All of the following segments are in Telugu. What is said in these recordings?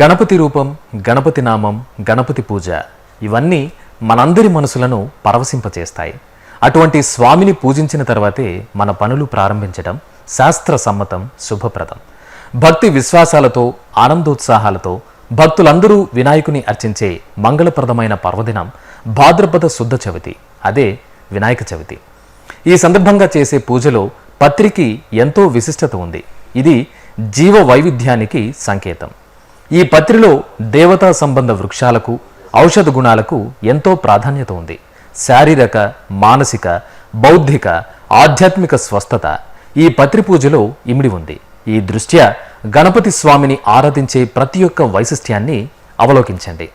గణపతి రూపం, గణపతి నామం, గణపతి పూజ ఇవన్నీ మనందరి మనసులను పరవశింపచేస్తాయి. అటువంటి స్వామిని పూజించిన తర్వాతే మన పనులు ప్రారంభించడం శాస్త్ర సమ్మతం, శుభప్రదం. భక్తి విశ్వాసాలతో, ఆనందోత్సాహాలతో భక్తులందరూ వినాయకుని అర్చించే మంగళప్రదమైన పర్వదినం భాద్రపద శుద్ధ చవితి, అదే వినాయక చవితి. ఈ సందర్భంగా చేసే పూజలో పత్రికి ఎంతో విశిష్టత ఉంది. ఇది జీవ వైవిధ్యానికి సంకేతం. ఈ పత్రిలో దేవతా సంబంధ వృక్షాలకు, ఔషధ గుణాలకు ఎంతో ప్రాధాన్యత ఉంది. శారీరక, మానసిక, బౌద్ధిక, ఆధ్యాత్మిక స్వస్థత ఈ పత్రి పూజలో ఇమిడి ఉంది. ఈ దృష్ట్యా గణపతి స్వామిని ఆరాధించే ప్రతి ఒక్క వైశిష్ట్యాన్ని అవలోకించండి.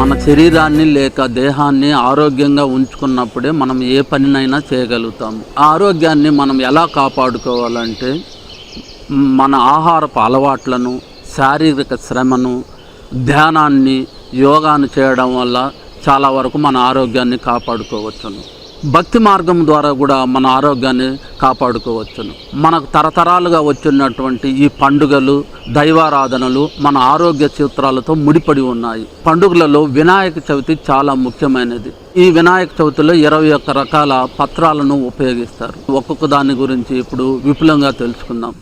మన శరీరాన్ని లేక దేహాన్ని ఆరోగ్యంగా ఉంచుకున్నప్పుడే మనం ఏ పనినైనా చేయగలుగుతాము. ఆ ఆరోగ్యాన్ని మనం ఎలా కాపాడుకోవాలంటే మన ఆహారపు అలవాట్లను, శారీరక శ్రమను, ధ్యానాన్ని, యోగాను చేయడం వల్ల చాలా వరకు మన ఆరోగ్యాన్ని కాపాడుకోవచ్చును. భక్తి మార్గం ద్వారా కూడా మన ఆరోగ్యాన్ని కాపాడుకోవచ్చును. మనకు తరతరాలుగా వచ్చినటువంటి ఈ పండుగలు, దైవారాధనలు మన ఆరోగ్య సూత్రాలతో ముడిపడి ఉన్నాయి. పండుగలలో వినాయక చవితి చాలా ముఖ్యమైనది. ఈ వినాయక చవితిలో 21 రకాల పత్రాలను ఉపయోగిస్తారు. ఒక్కొక్క దాని గురించి ఇప్పుడు విపులంగా తెలుసుకుందాం.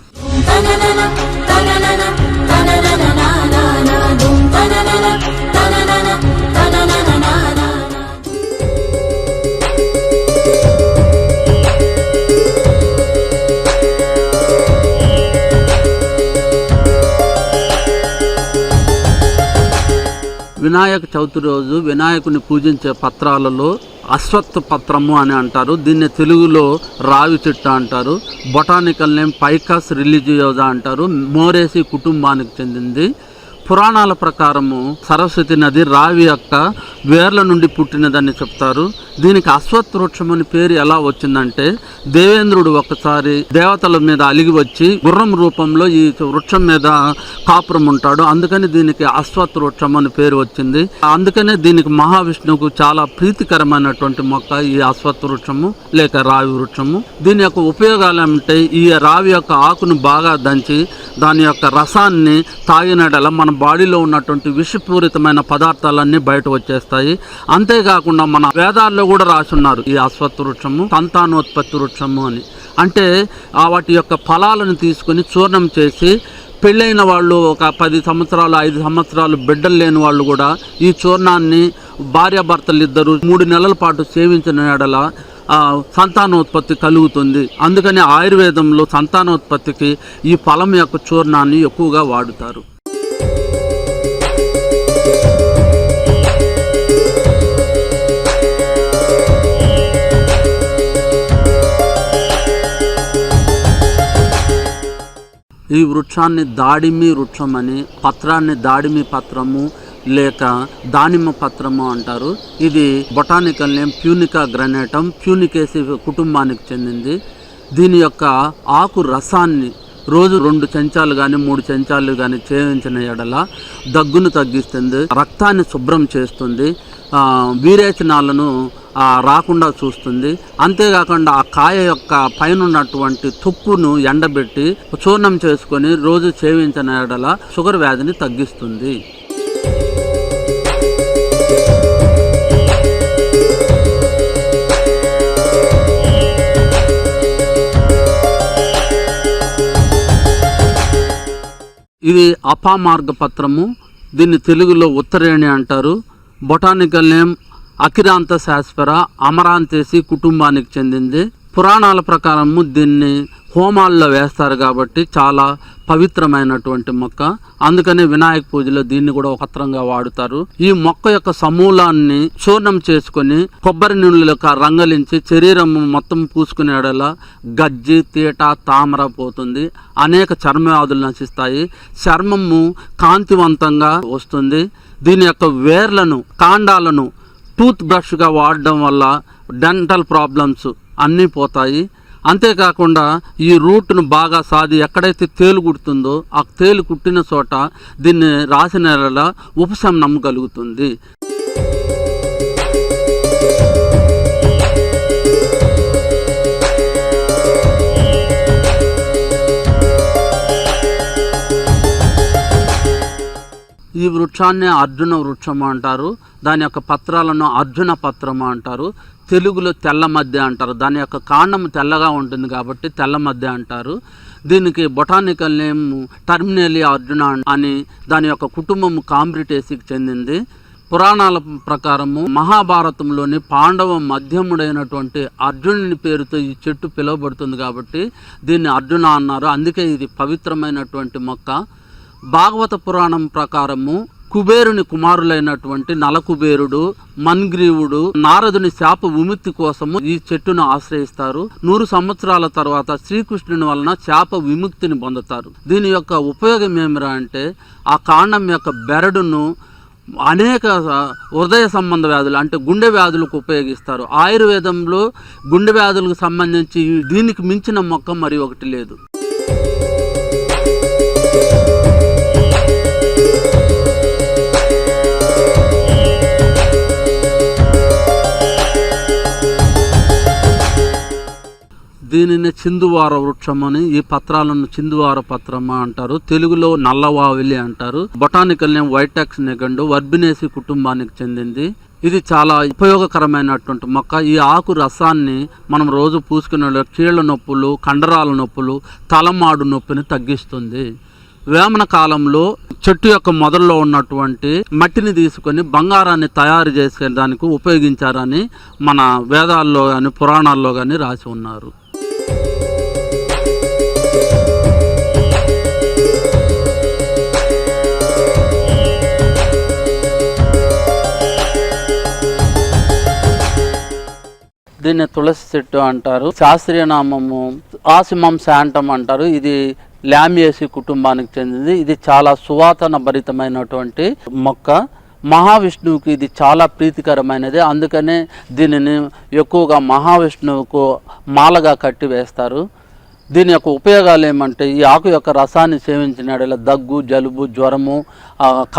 వినాయక చవితి రోజు వినాయకుని పూజించే పత్రాలలో అశ్వత్థ పత్రము అని అంటారు. దీన్ని తెలుగులో రావి చెట్టు అంటారు. బొటానికల్ నేమ్ పైకస్ రిలీజియోజా అంటారు. మోరేసి కుటుంబానికి చెందింది. పురాణాల ప్రకారము సరస్వతి నది రావి యొక్క వేర్ల నుండి పుట్టినదని చెప్తారు. దీనికి అశ్వత్థ వృక్షం అని పేరు ఎలా వచ్చిందంటే, దేవేంద్రుడు ఒకసారి దేవతల మీద అలిగి వచ్చి గుర్రం రూపంలో ఈ వృక్షం మీద కాపురం ఉంటాడు. అందుకని దీనికి అశ్వత్థ వృక్షం అని పేరు వచ్చింది. అందుకనే దీనికి మహావిష్ణువుకు చాలా ప్రీతికరమైనటువంటి మొక్క ఈ అశ్వత్థ వృక్షము లేక రావి వృక్షము. దీని యొక్క ఉపయోగాలు ఏమంటే, ఈ రావి యొక్క ఆకును బాగా దంచి దాని యొక్క రసాన్ని తాగినడల మన బాడీలో ఉన్నటువంటి విషపూరితమైన పదార్థాలన్నీ బయట వచ్చేస్తాయి. అంతేకాకుండా మన వేదాల్లో కూడా రాసున్నారు ఈ అశ్వత్థ వృక్షము సంతానోత్పత్తి వృక్షము అని. అంటే వాటి యొక్క ఫలాలను తీసుకుని చూర్ణం చేసి పెళ్ళైన వాళ్ళు ఒక 10 సంవత్సరాలు 5 సంవత్సరాలు బిడ్డలు లేని వాళ్ళు కూడా ఈ చూర్ణాన్ని భార్యాభర్తలు ఇద్దరు 3 నెలల పాటు సేవించిన ఎడల సంతానోత్పత్తి కలుగుతుంది. అందుకని ఆయుర్వేదంలో సంతానోత్పత్తికి ఈ ఫలం యొక్క చూర్ణాన్ని ఎక్కువగా వాడుతారు. ఈ వృక్షాన్ని దాడిమి వృక్షం అని, పత్రాన్ని దాడిమి పత్రము లేక దానిమ్మ పత్రము అంటారు. ఇది బొటానికల్ నేమ్ ప్యూనికా గ్రనేటం, ప్యూనికేసి కుటుంబానికి చెందింది. దీని యొక్క ఆకు రసాన్ని రోజు 2 చెంచాలు కానీ 3 చెంచాలు కానీ సేవించిన ఎడల దగ్గును తగ్గిస్తుంది, రక్తాన్ని శుభ్రం చేస్తుంది, వీరేచనాలను రాకుండా చూస్తుంది. అంతేకాకుండా ఆ కాయ యొక్క పైన ఉన్నటువంటి తుక్కును ఎండబెట్టి చూర్ణం చేసుకొని రోజు సేవించిన ఎడల షుగర్ వ్యాధిని తగ్గిస్తుంది. ఇది అపామార్గ పత్రము. దీన్ని తెలుగులో ఉత్తరేణి అంటారు. బొటానికల్ నేమ్ అకిరాంతస్ ఆస్పెరా, అమరాంతేసి కుటుంబానికి చెందింది. పురాణాల ప్రకారము దీన్ని హోమాల్లో వేస్తారు కాబట్టి చాలా పవిత్రమైనటువంటి మొక్క. అందుకనే వినాయక పూజలో దీన్ని కూడా ఒక పత్రంగా వాడుతారు. ఈ మొక్క యొక్క సమూలాన్ని చూర్ణం చేసుకొని కొబ్బరి నీళ్ళకు రంగలించి శరీరం మొత్తం పూసుకునేలా గజ్జి, తీట, తామర పోతుంది. అనేక చర్మ వ్యాధులు నశిస్తాయి. చర్మము కాంతివంతంగా వస్తుంది. దీని యొక్క వేర్లను, కాండాలను టూత్ బ్రష్గా వాడడం వల్ల డెంటల్ ప్రాబ్లమ్స్ అన్నీ పోతాయి. అంతేకాకుండా ఈ రూట్ను బాగా సాది ఎక్కడైతే తేలు కుడుతుందో ఆ తేలు కుట్టిన చోట దీన్ని రాసిన ఉపశమనం కలుగుతుంది. ఈ వృక్షాన్ని అర్జున వృక్షం అంటారు. దాని యొక్క పత్రాలను అర్జున పత్రము అంటారు. తెలుగులో తెల్ల మధ్య అంటారు. దాని యొక్క కాండం తెల్లగా ఉంటుంది కాబట్టి తెల్ల మధ్య అంటారు. దీనికి బొటానికల్ నేమ్ టర్మినేలియా అర్జున అని దాని యొక్క కుటుంబం కాంబ్రిటేసికి చెందింది. పురాణాల ప్రకారము మహాభారతంలోని పాండవ మధ్యముడైనటువంటి అర్జునుని పేరుతో ఈ చెట్టు పిలువబడుతుంది కాబట్టి దీన్ని అర్జున అన్నారు. అందుకే ఇది పవిత్రమైనటువంటి మొక్క. భాగవత పురాణం ప్రకారము కుబేరుని కుమారులైనటువంటి నలకుబేరుడు, మన్గ్రీవుడు నారదుని శాప విముక్తి కోసము ఈ చెట్టును ఆశ్రయిస్తారు. 100 సంవత్సరాల తర్వాత శ్రీకృష్ణుని వలన శాప విముక్తిని పొందుతారు. దీని యొక్క ఉపయోగం ఏమిరా అంటే ఆ కాండం యొక్క బెరడును అనేక హృదయ సంబంధ వ్యాధులు అంటే గుండె వ్యాధులకు ఉపయోగిస్తారు. ఆయుర్వేదంలో గుండె వ్యాధులకు సంబంధించి దీనికి మించిన మొక్క మరి ఒకటి లేదు. దీనిని చిందువార వృక్షం అని, ఈ పత్రాలను చిందువార పత్రమా అంటారు. తెలుగులో నల్లవావిలి అంటారు. బొటానికల్ నేమ్ వైటాక్స్ నెగండు వర్బినేసి కుటుంబానికి చెందింది. ఇది చాలా ఉపయోగకరమైనటువంటి మొక్క. ఈ ఆకు రసాన్ని మనం రోజు పూసుకునే కీళ్ల నొప్పులు, కండరాల నొప్పులు, తలమాడు నొప్పిని తగ్గిస్తుంది. వేమన కాలంలో చెట్టు యొక్క మొదల్లో ఉన్నటువంటి మట్టిని తీసుకొని బంగారాన్ని తయారు చేసేదానికి ఉపయోగించారని మన వేదాల్లో కానీ పురాణాల్లో కానీ రాసి ఉన్నారు. దీన్ని తులసి చెట్టు అంటారు. శాస్త్రీయ నామము ఆసిమం శాంటం అంటారు. ఇది లామియేసి కుటుంబానికి చెందింది. ఇది చాలా సువాసన భరితమైనటువంటి మొక్క. మహావిష్ణువుకి ఇది చాలా ప్రీతికరమైనది. అందుకనే దీనిని ఎక్కువగా మహావిష్ణువుకు మాలగా కట్టి వేస్తారు. దీని యొక్క ఉపయోగాలు ఏమంటే ఈ ఆకు యొక్క రసాన్ని సేవించిన దగ్గు, జలుబు, జ్వరము,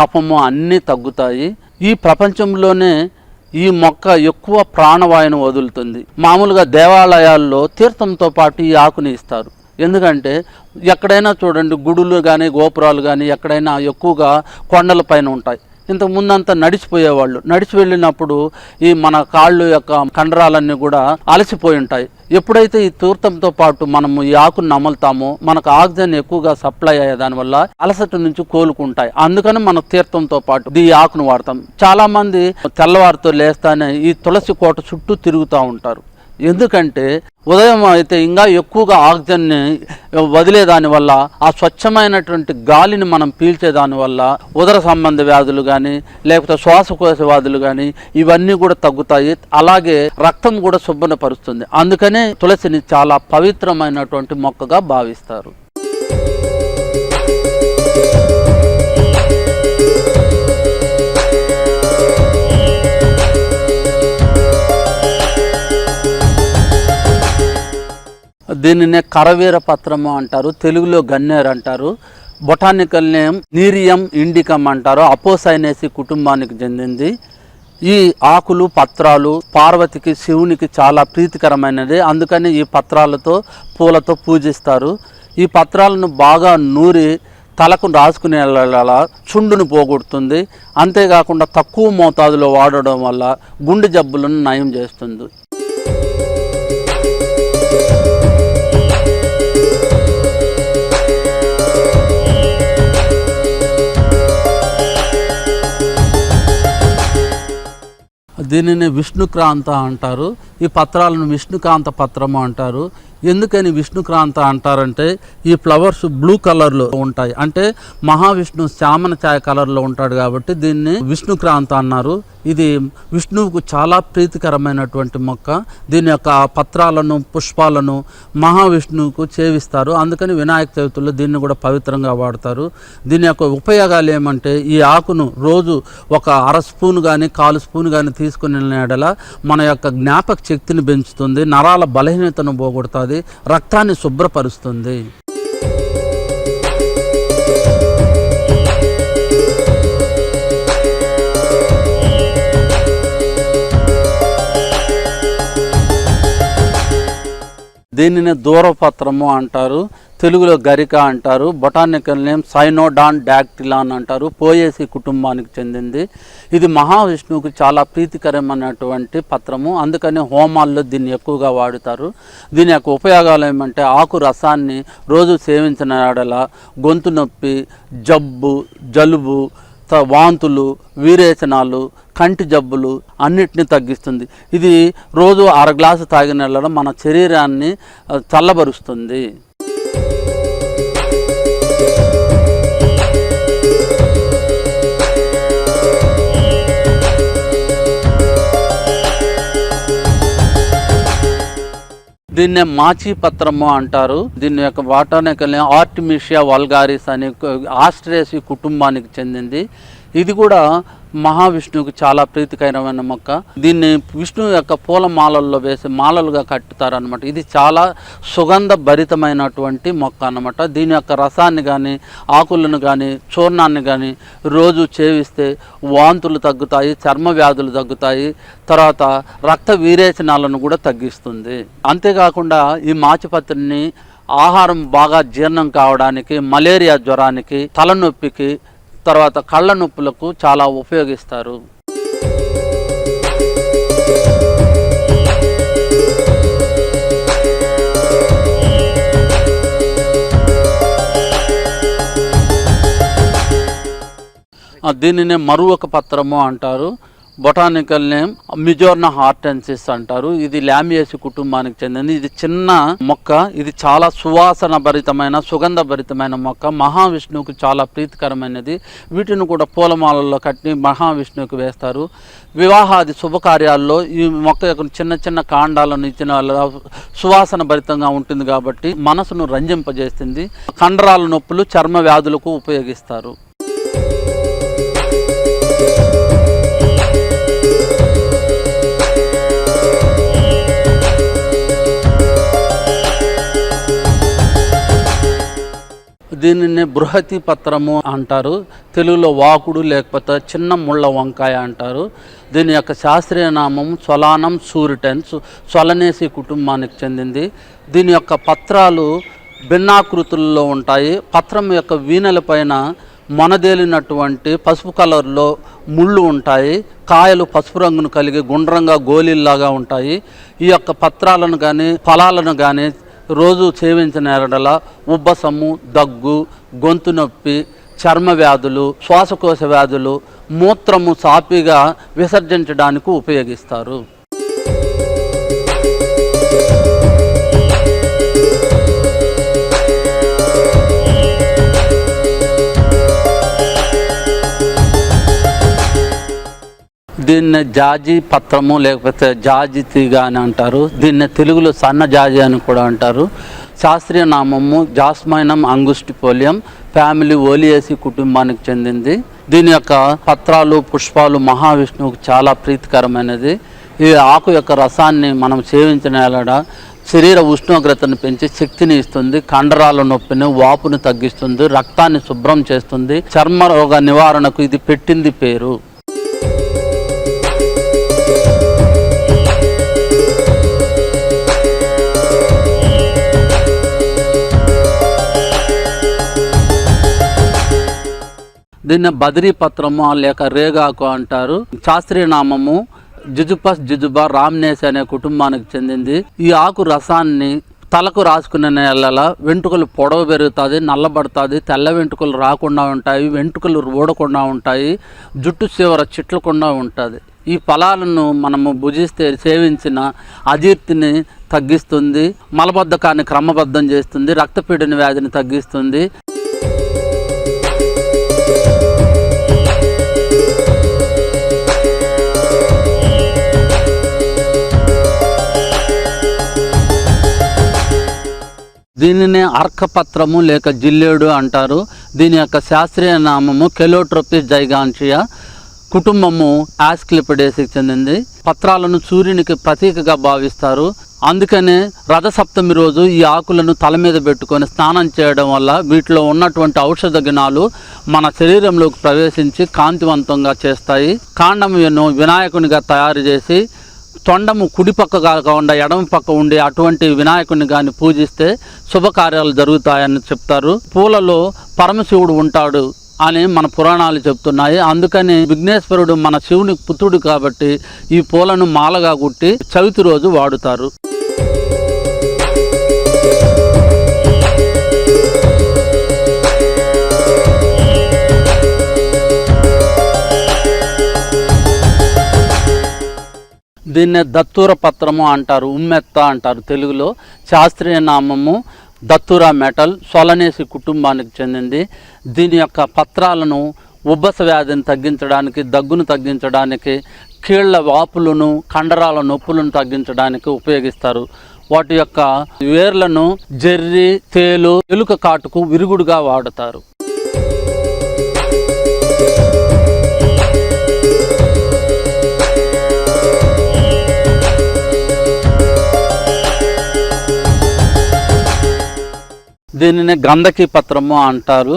కఫము అన్నీ తగ్గుతాయి. ఈ ప్రపంచంలోనే ఈ మొక్క ఎక్కువ ప్రాణవాయువును వదులుతుంది. మామూలుగా దేవాలయాల్లో తీర్థంతో పాటు ఈ ఆకుని ఇస్తారు. ఎందుకంటే ఎక్కడైనా చూడండి గుడులు కానీ గోపురాలు కానీ ఎక్కడైనా ఎక్కువగా కొండల పైన ఉంటాయి. ఇంతకు ముందంతా నడిచిపోయేవాళ్ళు. నడిచి వెళ్ళినప్పుడు ఈ మన కాళ్ళు యొక్క కండరాలన్నీ కూడా అలసిపోయి ఉంటాయి. ఎప్పుడైతే ఈ తీర్థంతో పాటు మనము ఈ ఆకును నమలుతామో మనకు ఆక్సిజన్ ఎక్కువగా సప్లై అయ్యే దానివల్ల అలసట నుంచి కోలుకుంటాయి. అందుకని మనం తీర్థంతో పాటు ఈ ఆకును వాడతాం. చాలా మంది తెల్లవారితో లేస్తానే ఈ తులసి కోట చుట్టూ తిరుగుతూ ఉంటారు. ఎందుకంటే ఉదయం అయితే ఇంకా ఎక్కువగా ఆక్సిజన్ని వదిలేదాని వల్ల ఆ స్వచ్ఛమైనటువంటి గాలిని మనం పీల్చేదాని వల్ల ఉదర సంబంధ వ్యాధులు కానీ లేకపోతే శ్వాసకోశ వ్యాధులు కానీ ఇవన్నీ కూడా తగ్గుతాయి. అలాగే రక్తం కూడా శుభ్రపరుస్తుంది. అందుకనే తులసిని చాలా పవిత్రమైనటువంటి మొక్కగా భావిస్తారు. దీనినే కరవీర పత్రము అంటారు. తెలుగులో గన్నేరు అంటారు. బొటానికల్ నేమ్ నీరియం ఇండికమ్ అంటారు. అపోసైనేసి కుటుంబానికి చెందింది. ఈ ఆకులు, పత్రాలు పార్వతికి, శివునికి చాలా ప్రీతికరమైనది. అందుకని ఈ పత్రాలతో, పూలతో పూజిస్తారు. ఈ పత్రాలను బాగా నూరి తలకు రాసుకునే చుండును పోగొడుతుంది. అంతేకాకుండా తక్కువ మోతాదులో వాడడం వల్ల గుండె జబ్బులను నయం చేస్తుంది. దీనిని విష్ణుక్రాంత అంటారు. ఈ పత్రాలను విష్ణుకాంత పత్రము అంటారు. ఎందుకని విష్ణుక్రాంత అంటారంటే ఈ ఫ్లవర్స్ బ్లూ కలర్లో ఉంటాయి, అంటే మహావిష్ణు శ్యామన ఛాయ కలర్లో ఉంటాడు కాబట్టి దీన్ని విష్ణుక్రాంత అన్నారు. ఇది విష్ణువుకు చాలా ప్రీతికరమైనటువంటి మొక్క. దీని యొక్క పత్రాలను పుష్పాలను మహావిష్ణువుకు సేవిస్తారు, అందుకని వినాయక చవితిలో దీన్ని కూడా పవిత్రంగా వాడతారు. దీని యొక్క ఉపయోగాలు ఏమంటే ఈ ఆకును రోజు ఒక అర స్పూన్ కానీ 1/4 స్పూన్ కానీ తీసుకుని ఎడల మన యొక్క జ్ఞాపక శక్తిని పెంచుతుంది, నరాల బలహీనతను పోగొడుతుంది, రక్తాన్ని శుభ్రపరుస్తుంది. దీనిని దూరపత్రము అంటారు, తెలుగులో గరిక అంటారు. బొటానికల్ నేమ్ సైనోడాన్ డాక్టిలాన్ అంటారు. పోయేసి కుటుంబానికి చెందింది. ఇది మహావిష్ణువుకు చాలా ప్రీతికరమైనటువంటి పత్రము, అందుకని హోమాల్లో దీన్ని ఎక్కువగా వాడుతారు. దీని యొక్క ఉపయోగాలు ఏమంటే ఆకు రసాన్ని రోజు సేవించిన ఎడల గొంతు నొప్పి, జబ్బు, జలుబు, వాంతులు, వీరేచనాలు, కంటి జబ్బులు అన్నిటిని తగ్గిస్తుంది. ఇది రోజు 1/2 గ్లాసు తాగిన ఎడల మన శరీరాన్ని చల్లబరుస్తుంది. దీన్నే మాచి పత్రము అంటారు. దీని యొక్క బొటానికల్ ఆర్టిమిషియా వల్గారిస్ అనే ఆస్ట్రేసి కుటుంబానికి చెందింది. ఇది కూడా మహావిష్ణువుకి చాలా ప్రీతికరమైన మొక్క. దీన్ని విష్ణువు యొక్క పూల మాలల్లో వేసి మాలలుగా కట్టుతారనమాట. ఇది చాలా సుగంధ భరితమైనటువంటి మొక్క అన్నమాట. దీని యొక్క రసాన్ని కానీ ఆకులను కానీ చూర్ణాన్ని కానీ రోజు సేవిస్తే వాంతులు తగ్గుతాయి, చర్మ వ్యాధులు తగ్గుతాయి, తర్వాత రక్త వీరేచనాలను కూడా తగ్గిస్తుంది. అంతేకాకుండా ఈ మాచిపత్రిని ఆహారం బాగా జీర్ణం కావడానికి, మలేరియా జ్వరానికి, తలనొప్పికి, తర్వాత కళ్ళ నొప్పులకు చాలా ఉపయోగిస్తారు. దీనినే మరువక పత్రము అంటారు. బొటానికల్ నేమ్ మిజోర్నా హార్టెన్సిస్ అంటారు. ఇది లామియేసి కుటుంబానికి చెందింది. ఇది చిన్న మొక్క. ఇది చాలా సువాసన భరితమైన, సుగంధ భరితమైన మొక్క. మహావిష్ణువుకు చాలా ప్రీతికరమైనది. వీటిని కూడా పూలమాలల్లో కట్టి మహావిష్ణువుకి వేస్తారు. వివాహాది శుభకార్యాల్లో ఈ మొక్క యొక్క చిన్న చిన్న కాండాలను ఇచ్చిన వల్ల సువాసన భరితంగా ఉంటుంది కాబట్టి మనసును రంజింపజేస్తుంది. కండరాల నొప్పులు, చర్మ వ్యాధులకు ఉపయోగిస్తారు. దీనిని బృహతి పత్రము అంటారు. తెలుగులో వాకుడు లేకపోతే చిన్న ముళ్ళ వంకాయ అంటారు. దీని యొక్క శాస్త్రీయ నామం సొలానం సూరిటెన్స్, సొలనేసి కుటుంబానికి చెందింది. దీని యొక్క పత్రాలు భిన్నాకృతుల్లో ఉంటాయి. పత్రం యొక్క వీణల పైన మొనదేలినటువంటి పసుపు కలర్లో ముళ్ళు ఉంటాయి. కాయలు పసుపు రంగును కలిగి గుండ్రంగా గోళీల్లాగా ఉంటాయి. ఈ యొక్క పత్రాలను కానీ ఫలాలను కానీ రోజు సేవించిన ఎడల ఉబ్బసము, దగ్గు, గొంతు నొప్పి, చర్మ వ్యాధులు, శ్వాసకోశ వ్యాధులు, మూత్రము సాపిగా విసర్జించడానికి ఉపయోగిస్తారు. దీన్ని జాజి పత్రము లేకపోతే జాజి తీగ అని అంటారు. దీన్ని తెలుగులో సన్న జాజి అని కూడా అంటారు. శాస్త్రీయ నామము జాస్మైనం అంగుస్టిపోలియం, ఫ్యామిలీ ఓలియేసి కుటుంబానికి చెందింది. దీని యొక్క పత్రాలు, పుష్పాలు మహావిష్ణువుకు చాలా ప్రీతికరమైనది. ఈ ఆకు యొక్క రసాన్ని మనం సేవించిన ఎడల శరీర ఉష్ణోగ్రతను పెంచి శక్తిని ఇస్తుంది, కండరాల నొప్పిని, వాపును తగ్గిస్తుంది, రక్తాన్ని శుభ్రం చేస్తుంది. చర్మ రోగ నివారణకు ఇది పెట్టింది పేరు. దీన్ని బదిరీ పత్రము లేక రేగాకు అంటారు. శాస్త్రీయ నామము జుజుపస్ జుజుబా రామ్నేసి అనే కుటుంబానికి చెందింది. ఈ ఆకు రసాన్ని తలకు రాసుకునే నెలల వెంట్రుకలు పొడవు పెరుగుతుంది, నల్లబడుతుంది, తెల్ల వెంట్రుకలు రాకుండా ఉంటాయి, వెంట్రుకలు ఊడకుండా ఉంటాయి, జుట్టు చివర చిట్లకుండా ఉంటుంది. ఈ ఫలాలను మనము భుజిస్తే సేవించిన అజీర్తిని తగ్గిస్తుంది, మలబద్ధకాన్ని క్రమబద్ధం చేస్తుంది, రక్తపీడన వ్యాధిని తగ్గిస్తుంది. దీనినే అర్కపత్రము లేక జిల్లేడు అంటారు. దీని యొక్క శాస్త్రీయ నామము కెలోట్రోపిస్ జైగాన్షియా. కుటుంబము ఆస్క్లిపిడేసికి చెందింది. పత్రాలను సూర్యునికి ప్రతీకగా భావిస్తారు. అందుకనే రథసప్తమి రోజు ఈ ఆకులను తల మీద పెట్టుకొని స్నానం చేయడం వల్ల వీటిలో ఉన్నటువంటి ఔషధ గుణాలు మన శరీరంలోకి ప్రవేశించి కాంతివంతంగా చేస్తాయి. కాండమును వినాయకునిగా తయారు చేసి తొండము కుడి పక్క కాకుండా ఎడమ పక్క ఉండి అటువంటి వినాయకుడిని కానీ పూజిస్తే శుభకార్యాలు జరుగుతాయని చెప్తారు. పూలలో పరమశివుడు ఉంటాడు అని మన పురాణాలు చెప్తున్నాయి. అందుకని విఘ్నేశ్వరుడు మన శివునికి పుత్రుడు కాబట్టి ఈ పూలను మాలగా కుట్టి చవితి రోజు వాడుతారు. దీన్నే దత్తూర పత్రము అంటారు, ఉమ్మెత్త అంటారు తెలుగులో. శాస్త్రీయ నామము దత్తూర మెటల్. సొలనేసి కుటుంబానికి చెందింది. దీని యొక్క పత్రాలను ఉబ్బస వ్యాధిని తగ్గించడానికి, దగ్గును తగ్గించడానికి, కీళ్ల వాపులను, కండరాల నొప్పులను తగ్గించడానికి ఉపయోగిస్తారు. వాటి యొక్క వేర్లను జెర్రి, తేలు, ఎలుక కాటుకు విరుగుడుగా వాడతారు. దీనిని గంధకి పత్రము అంటారు.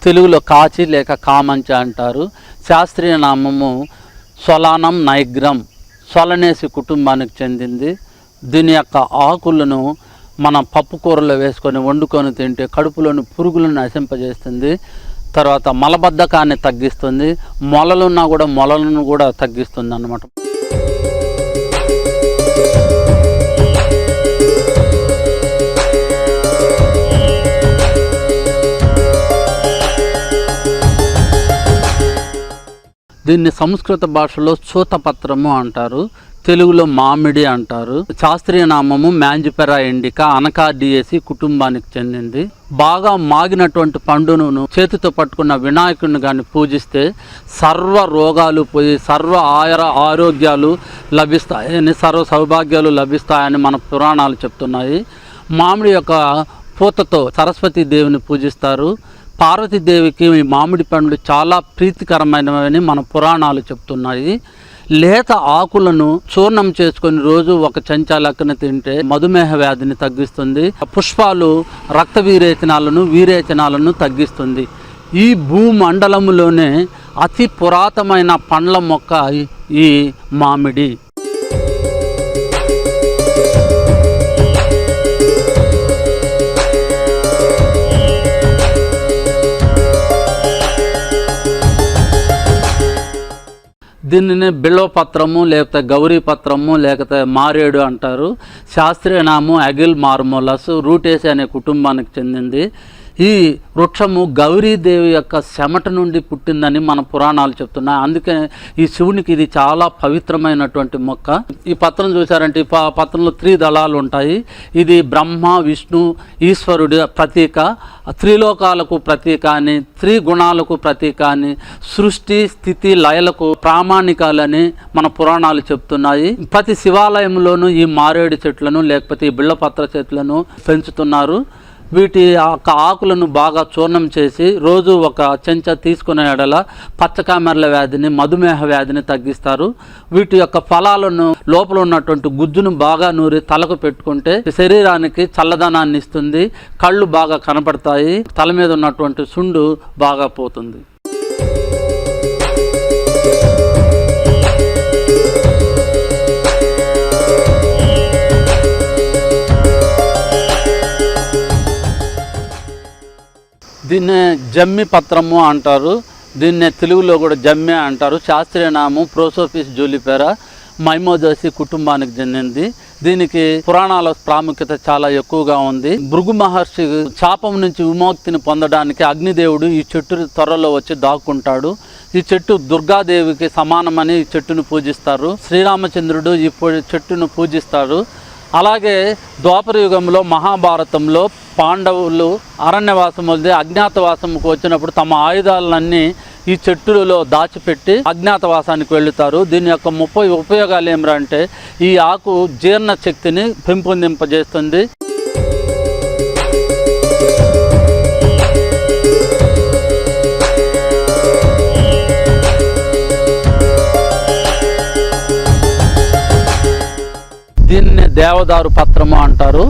తెలుగులో కాచి లేక కామంచ అంటారు. శాస్త్రీయ నామము సొలానం నైగ్రం. సొలనేసి కుటుంబానికి చెందింది. దీని యొక్క ఆకులను మనం పప్పు కూరలో వేసుకొని వండుకొని తింటే కడుపులోని పురుగులను నశింపజేస్తుంది. తర్వాత మలబద్ధకాన్ని తగ్గిస్తుంది. మొలలున్నా కూడా మొలలను కూడా తగ్గిస్తుంది అన్నమాట. దీన్ని సంస్కృత భాషలో చూతపత్రము అంటారు. తెలుగులో మామిడి అంటారు. శాస్త్రీయ నామము మ్యాంజిపెరా ఇండికా. అనకార్డియేసి కుటుంబానికి చెందింది. బాగా మాగినటువంటి పండును చేతితో పట్టుకున్న వినాయకుడిని కానీ పూజిస్తే సర్వ రోగాలు పోయి సర్వ ఆరోగ్యాలు లభిస్తాయని, సర్వ సౌభాగ్యాలు లభిస్తాయని మన పురాణాలు చెప్తున్నాయి. మామిడి యొక్క పూతతో సరస్వతీ దేవిని పూజిస్తారు. పార్వతీదేవికి ఈ మామిడి పండ్లు చాలా ప్రీతికరమైనవని మన పురాణాలు చెప్తున్నాయి. లేత ఆకులను చూర్ణం చేసుకొని రోజు ఒక చెంచా లెక్కన తింటే మధుమేహ వ్యాధిని తగ్గిస్తుంది. పుష్పాలు రక్త వీరేచనాలను తగ్గిస్తుంది. ఈ భూమండలములోనే అతి పురాతనమైన పండ్ల మొక్క ఈ మామిడి. దీనిని బిల్వపత్రము లేకపోతే గౌరీ పత్రము లేకపోతే మారేడు అంటారు. శాస్త్రీయ నామం అగిల్ మార్మోలస్. రూటేసి అనే కుటుంబానికి చెందింది. ఈ వృక్షము గౌరీదేవి యొక్క చెమట నుండి పుట్టిందని మన పురాణాలు చెప్తున్నాయి. అందుకే ఈ శివునికి ఇది చాలా పవిత్రమైనటువంటి మొక్క. ఈ పత్రం చూసారంటే ఈ పత్రంలో 3 దళాలు ఉంటాయి. ఇది బ్రహ్మ, విష్ణు, ఈశ్వరుడి ప్రతీక, త్రిలోకాలకు ప్రతీక అని, 3 గుణాలకు ప్రతీక అని, సృష్టి స్థితి లయలకు ప్రామాణికాలని మన పురాణాలు చెప్తున్నాయి. ప్రతి శివాలయంలోనూ ఈ మారేడు చెట్లను లేకపోతే ఈ బిళ్ళపత్ర చెట్లను పెంచుతున్నారు. వీటి ఆకులను బాగా చూర్ణం చేసి రోజు ఒక చెంచా తీసుకునే ఎడల పచ్చకామెర్ల వ్యాధిని, మధుమేహ వ్యాధిని తగ్గిస్తారు. వీటి యొక్క ఫలాలను లోపల ఉన్నటువంటి గుజ్జును బాగా నూరి తలకు పెట్టుకుంటే శరీరానికి చల్లదనాన్ని ఇస్తుంది. కళ్ళు బాగా కనపడతాయి. తల మీద ఉన్నటువంటి సుండు బాగా పోతుంది. దీన్నే జమ్మి పత్రము అంటారు. దీన్నే తెలుగులో కూడా జమ్మి అంటారు. శాస్త్రీయ నామం ప్రోసోఫిస్ జూలిఫెరా. మైమోదోసి కుటుంబానికి చెందింది. దీనికి పురాణాల ప్రాముఖ్యత చాలా ఎక్కువగా ఉంది. భృగు మహర్షి శాపం నుంచి విముక్తిని పొందడానికి అగ్నిదేవుడు ఈ చెట్టు త్వరలో వచ్చి దాక్కుంటాడు. ఈ చెట్టు దుర్గాదేవికి సమానమని ఈ చెట్టును పూజిస్తారు. శ్రీరామచంద్రుడు ఈ చెట్టును పూజిస్తారు. అలాగే ద్వాపర యుగంలో మహాభారతంలో పాండవులు అరణ్యవాసం వదిలి అజ్ఞాతవాసంకు వచ్చినప్పుడు తమ ఆయుధాలన్నీ ఈ చెట్టులలో దాచిపెట్టి అజ్ఞాతవాసానికి వెళుతారు. దీని యొక్క ఉపయోగాలు ఏమిటంటే ఈ ఆకు జీర్ణ శక్తిని పెంపొందింపజేస్తుంది. దీన్ని దేవదారు పత్రము అంటారు.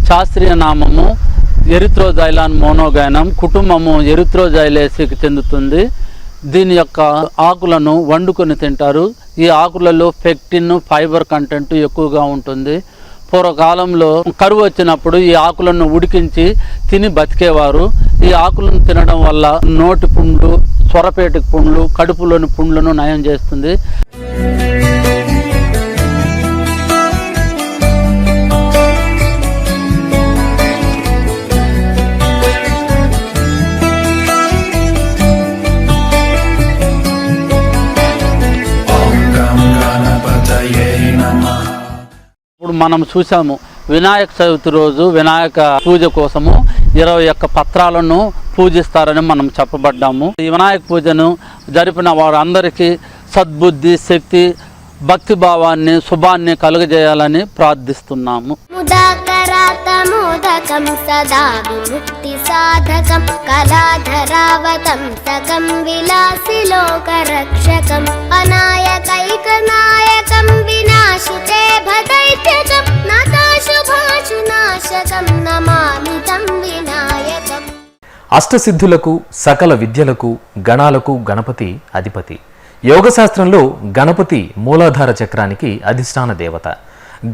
శాస్త్రీయ నామము ఎరిత్రోజైలాన్ మోనోగైనం. కుటుంబము ఎరిత్రోజైలేసికి చెందుతుంది. దీని యొక్క ఆకులను వండుకొని తింటారు. ఈ ఆకులలో పెక్టిన్, ఫైబర్ కంటెంట్ ఎక్కువగా ఉంటుంది. పూర్వకాలంలో కరువు వచ్చినప్పుడు ఈ ఆకులను ఉడికించి తిని బతికేవారు. ఈ ఆకులను తినడం వల్ల నోటి పుండ్లు, స్వరపేటి పుండ్లు, కడుపులోని పుండ్లను నయం చేస్తుంది. ఇప్పుడు మనం చూసాము వినాయక చవితి రోజు వినాయక పూజ కోసము 21 పత్రాలను పూజిస్తారని మనం చెప్పబడ్డాము. ఈ వినాయక పూజను జరిపిన వారందరికీ సద్బుద్ధి, శక్తి, భక్తి భావాన్ని, శుభాన్ని కలుగజేయాలని ప్రార్థిస్తున్నాము. ముదాకరాతమోదకం సదా విముక్తి సాధకం కళాధరావతం సకం విలాసి లోకరక్షకం అనాయకైకనాయకం వినాశితే భదైత్యకం నాశుభాశునాశకం నమామి తం వినాయకం. అష్టసిద్ధులకు, సకల విద్యలకు, గణాలకు గణపతి అధిపతి. యోగశాస్త్రంలో గణపతి మూలాధార చక్రానికి అధిష్టాన దేవత.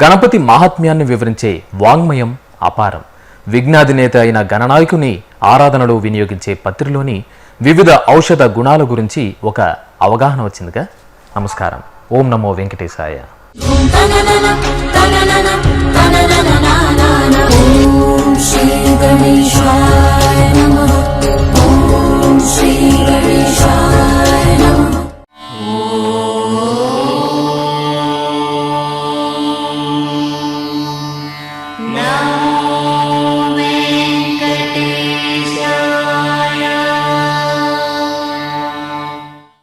గణపతి మహాత్మ్యాన్ని వివరించే వాంగ్మయం అపారం. విఘ్నాధినేత అయిన గణనాయకుని ఆరాధనలో వినియోగించే పత్రిలోని వివిధ ఔషధ గుణాల గురించి ఒక అవగాహన వచ్చిందిగా. నమస్కారం. ఓం నమో వెంకటేశాయ. ఓం శ్రీ